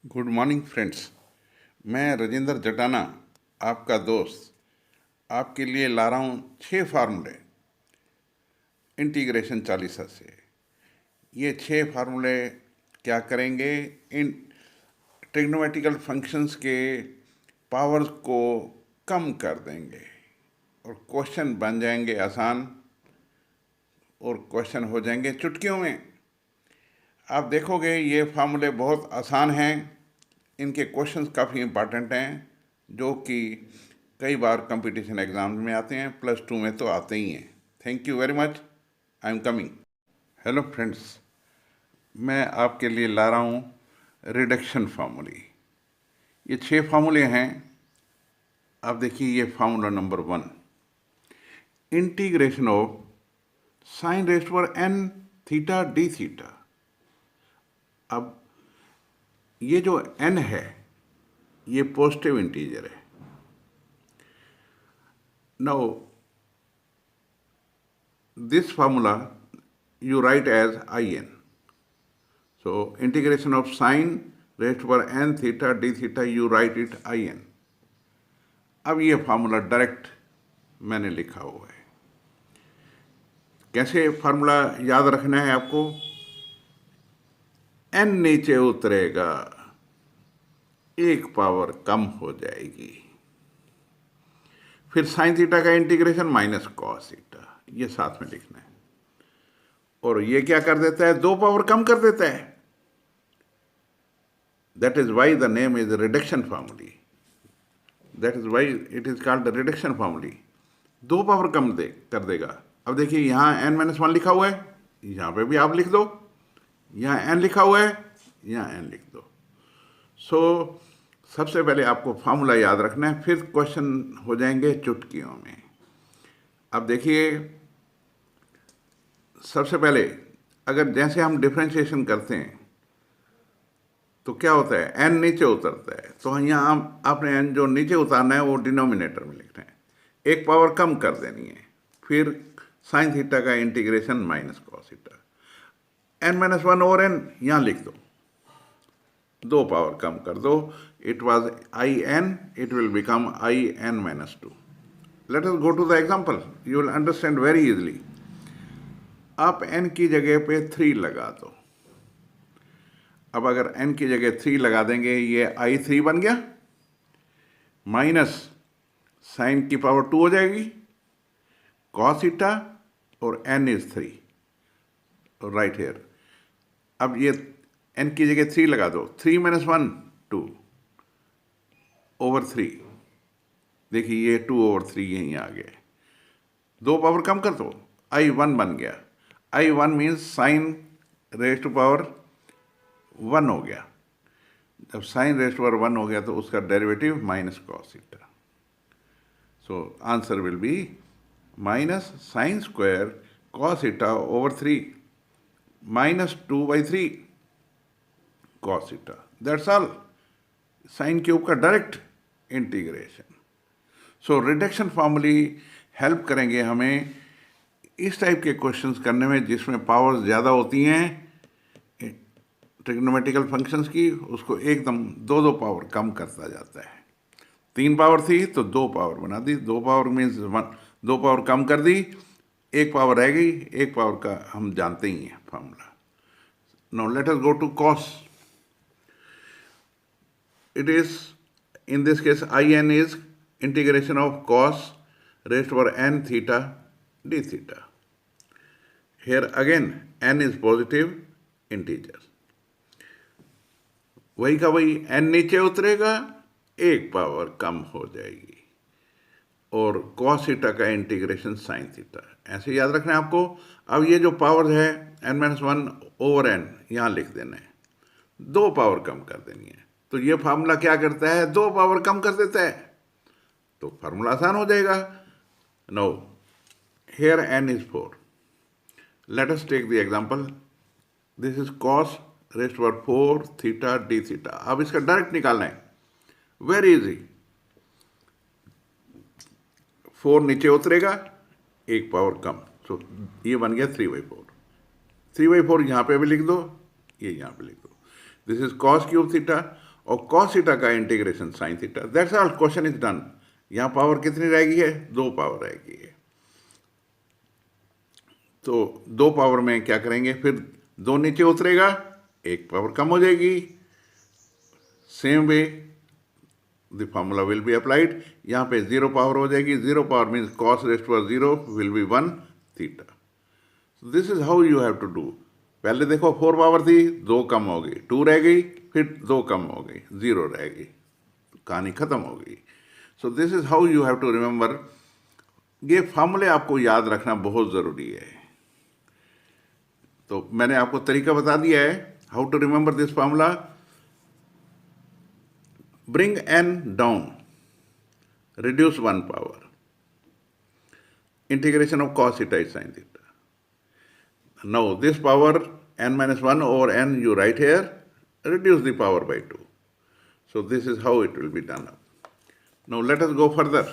Good morning friends. मैं राजेंद्र जटाना, आपका दोस्त, आपके लिए ला रहा हूँ 6 फार्मूले इंटीग्रेशन चालीसा से। ये 6 फार्मूले क्या करेंगे? इन ट्रिग्नोमेट्रिकल फंक्शंस के पावर्स को कम कर देंगे और क्वेश्चन बन जाएंगे आसान और क्वेश्चन हो जाएंगे चुटकियों में। आप देखोगे ये फार्मूले बहुत आसान हैं, इनके क्वेश्चंस काफ़ी इंपॉर्टेंट हैं, जो कि कई बार कंपटीशन एग्जाम्स में आते हैं, +2 में तो आते ही हैं। Thank you very much, I am coming. Hello friends, मैं आपके लिए ला रहा हूँ रिडक्शन फार्मूले। ये 6 फार्मूले हैं। अब देखिए, ये formula number 1, integration of sine raised to power n theta D theta. अब ये जो n है, ये पॉजिटिव इंटीजर है। Now this formula you write as in. So integration of sine raised to power n theta d theta, you write it in. अब ये formula direct मैंने लिखा हुआ है। कैसे फार्मूला याद रखना है आपको? n नीचे उतरेगा, एक पावर कम हो जाएगी, फिर साइन थीटा का इंटीग्रेशन माइनस कॉस थीटा, ये साथ में लिखना है। और ये क्या कर देता है? 2 पावर कम कर देता है। That is why the name is reduction formulae. That is why it is called the reduction formulae. 2 power कम कर देगा। अब देखिए, यहाँ n-1 लिखा हुआ है, यहाँ पे भी आप लिख दो, यहाँ n लिखा हुआ है, यहाँ n लिख दो। सबसे पहले आपको फार्मूला याद रखना है, फिर क्वेश्चन हो जाएंगे चुटकियों में। अब देखिए, सबसे पहले अगर जैसे हम डिफरेंशिएशन करते हैं तो क्या होता है? n नीचे उतरता है, तो यहाँ आपने n जो नीचे उतारना है वो डिनोमिनेटर में लिखना है, एक पावर कम कर देनी है, फिर साइन थीटा का integration minus cos theta, n-1 और n यहाँ लिख दो, 2 पावर कम कर दो। It was in, it will become in-2। Let us go to the example, you will understand very easily. आप n की जगह पे 3 लगा दो। अब अगर n की जगह 3 लगा देंगे, ये i3 बन गया, माइनस साइन की पावर 2 हो जाएगी, कॉस थीटा, और n इज 3 राइट हेयर। अब ये n की जगह 3 लगा दो, 3-1 2 ओवर 3। देखिए, ये 2 ओवर 3 यहीं आ गया। 2 पावर कम कर दो, i1 बन गया। i1 means sine raised to power 1 हो गया। जब साइन रेज़्ड टू पावर 1 हो गया तो उसका derivative minus cos theta. So answer will be minus sine square cos theta over 3 minus 2/3 cos theta. That's all. Sine cube का direct integration. So reduction formulae help करेंगे हमें इस type के questions करने में जिसमें पावर्स ज़्यादा होती हैं ट्रिग्नोमेट्रिकल फंक्शंस की, उसको एकदम 2-2 पावर कम करता जाता है। 3 पावर थी तो 2 पावर बना दी, 2 पावर मीन्स 2 पावर कम कर दी, 1 पावर रह गई। 1 पावर का हम जानते ही हैं formula. Now let us go to cos. It is in this case in is integration of cos raised to power n theta d theta. Here again n is positive integer, वही का वही, n नीचे उतरेगा, 1 power कम हो जाएगी, और cos theta का integration sin theta. ऐसे याद रखना है आपको। अब ये जो पावर है n-1 ओवर n यहाँ लिख देना है, 2 पावर कम कर देनी है। तो ये फार्मूला क्या करता है? 2 पावर कम कर देता है, तो फार्मूला आसान हो जाएगा। No, here n is 4। Let us take the example. This is cos raised to power 4 theta D theta. अब इसका डायरेक्ट निकालना है, वेरी इजी। 4 नीचे उतरेगा, 1 पावर कम, सो ये बन गया 3/4। 3/4 यहाँ पे भी लिख दो, ये यहाँ पे लिख दो। This is cos cube theta, और cos थीटा का integration sin theta, that's all, question is done. यहाँ पावर कितनी रहेगी है? 2 पावर रहेगी है। तो 2 पावर में क्या करेंगे, फिर 2 नीचे उतरेगा, 1 पावर कम हो जाएगी। Same way the formula will be applied. यहाँ पे 0 पावर हो जाएगी, 0 पावर मीन्स cos रेस्ट पर 0 will be 1 theta. This is how you have to do. पहले देखो 4 पावर थी, 2 कम हो गई, 2 रह गई, फिर 2 कम हो गई, 0 रह गई, कहानी खत्म हो गई। So this is how you have to remember. ये फार्मूले आपको याद रखना बहुत ज़रूरी है। तो मैंने आपको तरीका बता दिया है how to remember this formula. Bring n down, reduce 1 power, integration of cos theta is sin theta. Now this power n minus 1 over n you write here, reduce the power by 2. So this is how it will be done. Now let us go further.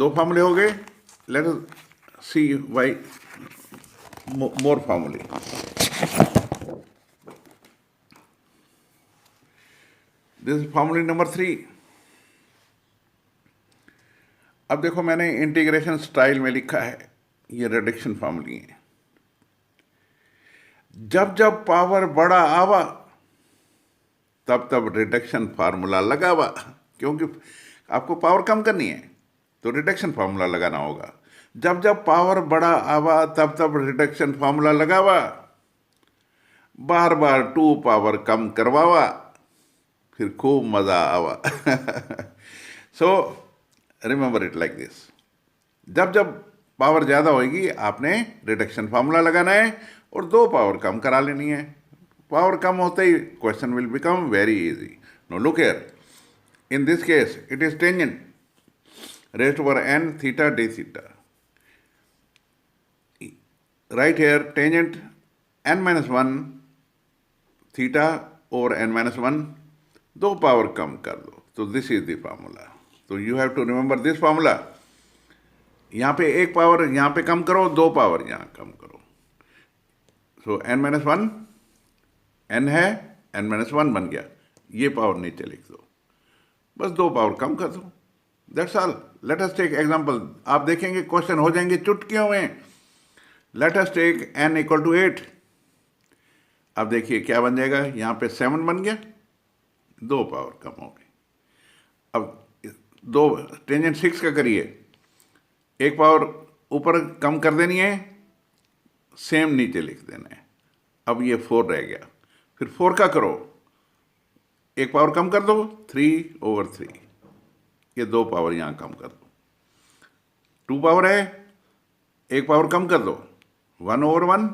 2 formulae हो गए, let us see why more formulae. This is formula number 3. अब देखो मैंने integration style में लिखा है, ये reduction फार्मूली है। जब जब पावर बड़ा आवा तब तब रिडक्शन फार्मूला लगावा, क्योंकि आपको पावर कम करनी है तो रिडक्शन फार्मूला लगाना होगा। जब जब पावर बड़ा आवा तब तब रिडक्शन फार्मूला लगावा, बार बार 2 पावर कम करवावा, फिर खूब मजा आवा। So remember it like this. जब जब पावर ज़्यादा होगी आपने रिडक्शन फार्मूला लगाना है और 2 पावर कम करा लेनी है। पावर कम होते ही question will become very easy. No look here, in this case it is tangent raised over n theta d theta. Right here tangent n minus 1 theta over n minus 1, 2 power कम कर दो, तो this is the formula. तो you have to remember this formula. यहाँ पे 1 power यहाँ पे कम करो, 2 पावर यहाँ कम करो। सो n minus 1, n है, n minus 1 बन गया, ये पावर नीचे लिख दो, बस 2 पावर कम कर दो, that's all. Let us take example, आप देखेंगे क्वेश्चन हो जाएंगे चुटकियों में। Let us take n equal to 8। अब देखिए क्या बन जाएगा, यहाँ पे 7 बन गया, 2 पावर कम हो गई। अब 2 टेंजेंट 6 का करिए, 1 पावर ऊपर कम कर देनी है, सेम नीचे लिख देना है। अब ये 4 रह गया, फिर 4 का करो, 1 पावर कम कर दो, 3/3, ये 2 पावर यहाँ कम कर दो। 2 पावर है, 1 पावर कम कर दो, 1/1,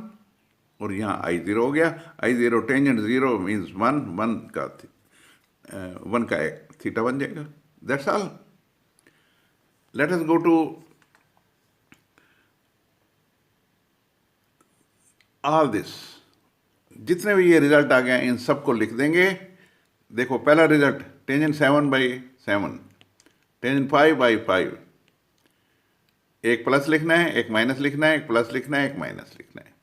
और यहाँ I0 हो गया। I0 टेंजेंट 0 मीन्स 1 का थीटा बन जाएगा, that's all. Let us go to all this. जितने भी ये रिजल्ट आ गए इन सबको लिख देंगे। देखो पहला रिजल्ट टेंजेंट 7/7, टेंजेंट 5/5, एक प्लस लिखना है, एक माइनस लिखना है, एक प्लस लिखना है, एक माइनस लिखना है।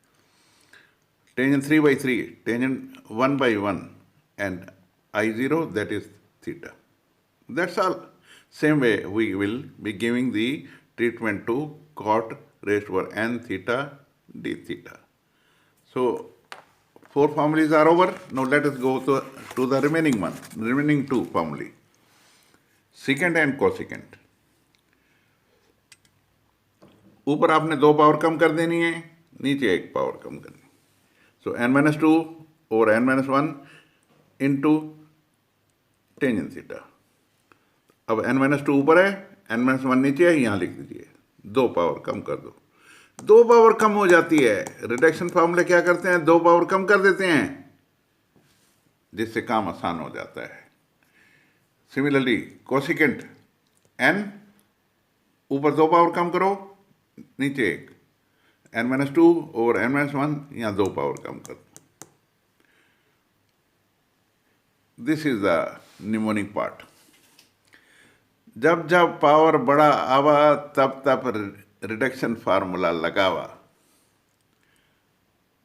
Tangent 3/3, tangent 1/1, and I0 that is theta. That's all. Same way we will be giving the treatment to cot raised over n theta d theta. So 4 formulas are over. Now let us go to the remaining 2 formulae. Secant and cosecant. ऊपर आपने 2 power कम कर देनी है, नीचे 1 power कम करनी। So n minus 2 over n minus 1 into tangent theta. अब n minus 2 ऊपर है, n minus 1 नीचे है, यहाँ लिख दीजिए, 2 पावर कम कर दो। 2 पावर कम हो जाती है, रिडक्शन फार्मूले क्या करते हैं, 2 पावर कम कर देते हैं, जिससे काम आसान हो जाता है। सिमिलरली कोसिकेंट n, ऊपर 2 पावर कम करो, नीचे 1, n minus 2 over n minus 1, यहाँ 2 पावर कम कर दो। This is the mnemonic part. जब जब पावर बड़ा आवा तब तब रिडक्शन फार्मूला लगावा,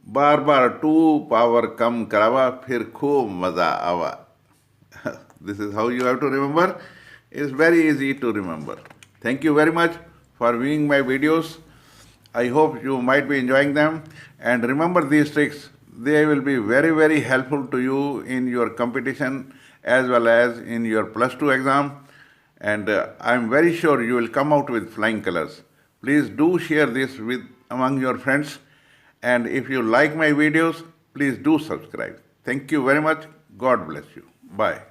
बार बार 2 पावर कम करावा, फिर खूब मजा आवा। This is how you have to remember. It's very easy to remember. Thank you very much for viewing my videos. I hope you might be enjoying them. And remember these tricks. They will be very, very helpful to you in your competition as well as in your +2 exam. And I'm very sure you will come out with flying colors. Please do share this with among your friends. And if you like my videos, please do subscribe. Thank you very much. God bless you. Bye.